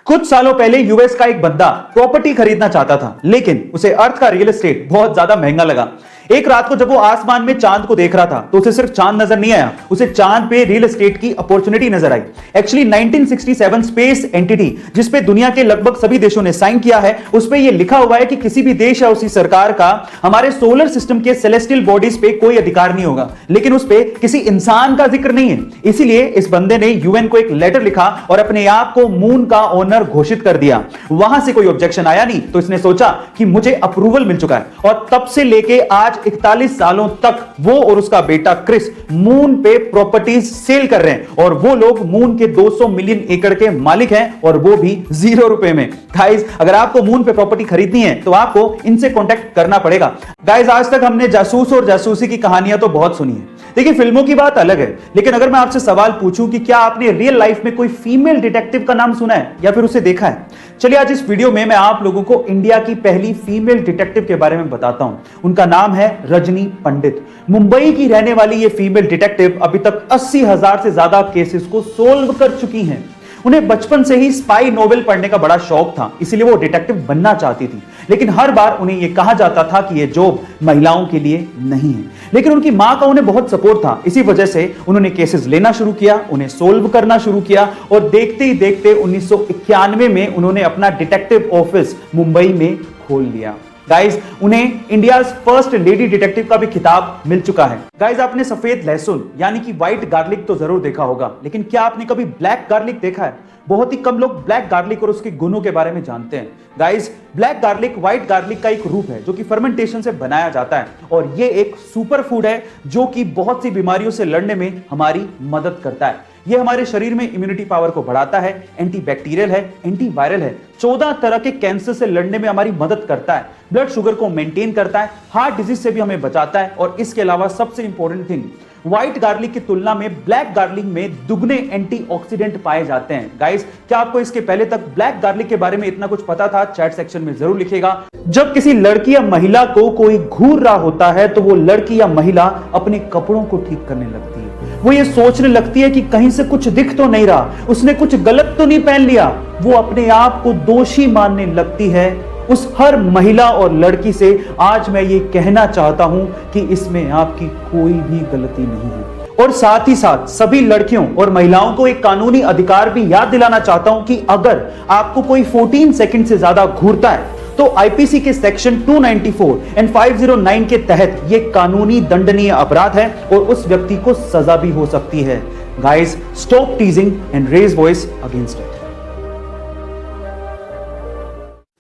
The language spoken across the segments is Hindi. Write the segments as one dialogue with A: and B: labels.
A: कुछ सालों पहले यूएस का एक बंदा प्रॉपर्टी खरीदना चाहता था, लेकिन उसे अर्थ का रियल एस्टेट बहुत ज्यादा महंगा लगा। एक रात को जब वो आसमान में चांद को देख रहा था तो उसे सिर्फ चांद नजर नहीं आया, उसे चांद पे रियल एस्टेट की अपॉर्चुनिटी नजर आई। एक्चुअली 1967 स्पेस एंटिटी जिस पे दुनिया के लगभग सभी देशों ने साइन किया है, उस पे ये लिखा हुआ है कि किसी भी देश या उसी सरकार का हमारे सोलर सिस्टम के सेलेस्टियल बॉडीज पे कोई अधिकार नहीं होगा, लेकिन उस पे किसी इंसान का जिक्र नहीं है। इसीलिए इस बंदे ने यूएन को एक लेटर लिखा और अपने आप को मून का ओनर घोषित कर दिया। वहां से कोई ऑब्जेक्शन आया नहीं, तो इसने सोचा कि मुझे अप्रूवल मिल चुका है, और तब से लेके आज 41 सालों तक वो और उसका बेटा क्रिस मून पे प्रॉपर्टीज सेल कर रहे हैं, और वो लोग मून के 200 मिलियन एकड़ के मालिक हैं, और वो भी 0 रुपए में। गाइस, अगर आपको मून पे प्रॉपर्टी खरीदनी है तो आपको इनसे कांटेक्ट करना पड़ेगा। गाइस, आज तक हमने जासूस और जासूसी की कहानियां तो बहुत सुनी है। देखिए, फिल्मों की बात अलग है, लेकिन अगर मैं आपसे सवाल पूछूं कि क्या आपने रियल लाइफ में कोई फीमेल डिटेक्टिव का नाम सुना है या फिर उसे देखा है? चलिए, आज इस वीडियो में मैं आप लोगों को इंडिया की पहली फीमेल डिटेक्टिव के बारे में बताता हूं। उनका नाम है रजनी पंडित। मुंबई की रहने वाली ये फीमेल डिटेक्टिव अभी तक 80,000 से ज्यादा केसेस को सोल्व कर चुकी हैं। उन्हें बचपन से ही स्पाई नोवेल पढ़ने का बड़ा शौक था, इसीलिए वो डिटेक्टिव बनना चाहती थी, लेकिन हर बार उन्हें यह कहा जाता था कि यह जॉब महिलाओं के लिए नहीं है। लेकिन उनकी मां का उन्हें बहुत सपोर्ट था, इसी वजह से उन्होंने केसेस लेना शुरू किया, उन्हें सोल्व करना शुरू किया, और देखते ही देखते 1991 में उन्होंने अपना डिटेक्टिव ऑफिस मुंबई में खोल लिया। गाइस, उन्हें इंडिया फर्स्ट लेडी डिटेक्टिव का भी खिताब मिल चुका है। गाइस, आपने सफेद लहसुन यानी कि व्हाइट गार्लिक तो जरूर देखा होगा, लेकिन क्या आपने कभी ब्लैक गार्लिक देखा है? बहुत ही कम लोग ब्लैक गार्लिक और उसके गुणों के बारे में जानते हैं। Guys, black garlic white garlic का एक रूप है जो कि फर्मेंटेशन से बनाया जाता है, और ये एक सुपर फूड है जो कि बहुत सी बीमारियों से लड़ने में हमारी मदद करता है। ये हमारे शरीर में इम्यूनिटी पावर को बढ़ाता है, एंटीबैक्टीरियल है, एंटीवायरल है, 14 तरह के कैंसर से लड़ने में हमारी मदद करता है, ब्लड शुगर को मेंटेन करता है, हार्ट डिजीज से भी हमें बचाता है, और इसके अलावा सबसे इंपॉर्टेंट थिंग, व्हाइट गार्लिक की तुलना में ब्लैक गार्लिक में दुगने एंटीऑक्सीडेंट पाए जाते हैं। गाइस, क्या आपको इसके पहले तक ब्लैक गार्लिक के बारे में इतना कुछ पता था? चैट सेक्शन में जरूर लिखिएगा। जब किसी लड़की या महिला को कोई घूर रहा होता है तो वो लड़की या महिला अपने कपड़ों को ठीक करने लगती है। वो ये सोचने लगती है कि कहीं से कुछ दिख तो नहीं रहा, उसने कुछ गलत तो नहीं पहन लिया। वो अपने आप को दोषी मानने लगती है। उस हर महिला और लड़की से आज मैं ये कहना चाहता हूं कि इसमें आपकी कोई भी गलती नहीं है। और साथ ही साथ सभी लड़कियों और महिलाओं को एक कानूनी अधिकार भी याद दिलाना चाहता हूं कि अगर आपको कोई 14 सेकंड से ज्यादा घूरता है तो आईपीसी के सेक्शन 294 एंड 509 के तहत यह कानूनी दंडनीय अपराध है, और उस व्यक्ति को सजा भी हो सकती है। Guys, stop teasing and raise voice against it.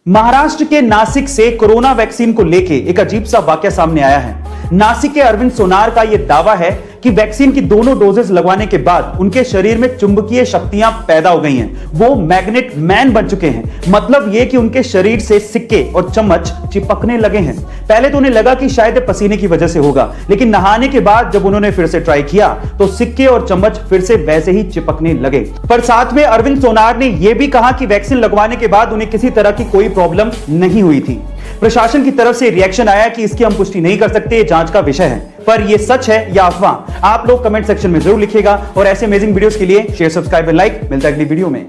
A: Maharashtra के नासिक से कोरोना वैक्सीन को लेके एक अजीब सा वाकया सामने आया है। नासिक के अरविंद सोनार का यह दावा है कि वैक्सीन की दोनों डोजेस लगवाने के बाद उनके शरीर में चुंबकीय शक्तियां पैदा हो गई हैं। वो मैग्नेट मैन बन चुके हैं। मतलब यह कि उनके शरीर से सिक्के और चम्मच चिपकने लगे हैं। पहले तो उन्हें लगा कि शायद पसीने की वजह से होगा, लेकिन नहाने के बाद जब उन्होंने फिर से ट्राई किया तो सिक्के और चम्मच फिर से वैसे ही चिपकने लगे। पर साथ में अरविंद सोनार ने यह भी कहा कि वैक्सीन लगवाने के बाद उन्हें किसी तरह की कोई प्रॉब्लम नहीं हुई थी। प्रशासन की तरफ से रिएक्शन आया कि इसकी हम पुष्टि नहीं कर सकते, जांच का विषय है। पर यह सच है या अफवाह? आप लोग कमेंट सेक्शन में जरूर लिखिएगा, और ऐसे अमेजिंग वीडियोस के लिए शेयर, सब्सक्राइब और लाइक। मिलता है अगली वीडियो में।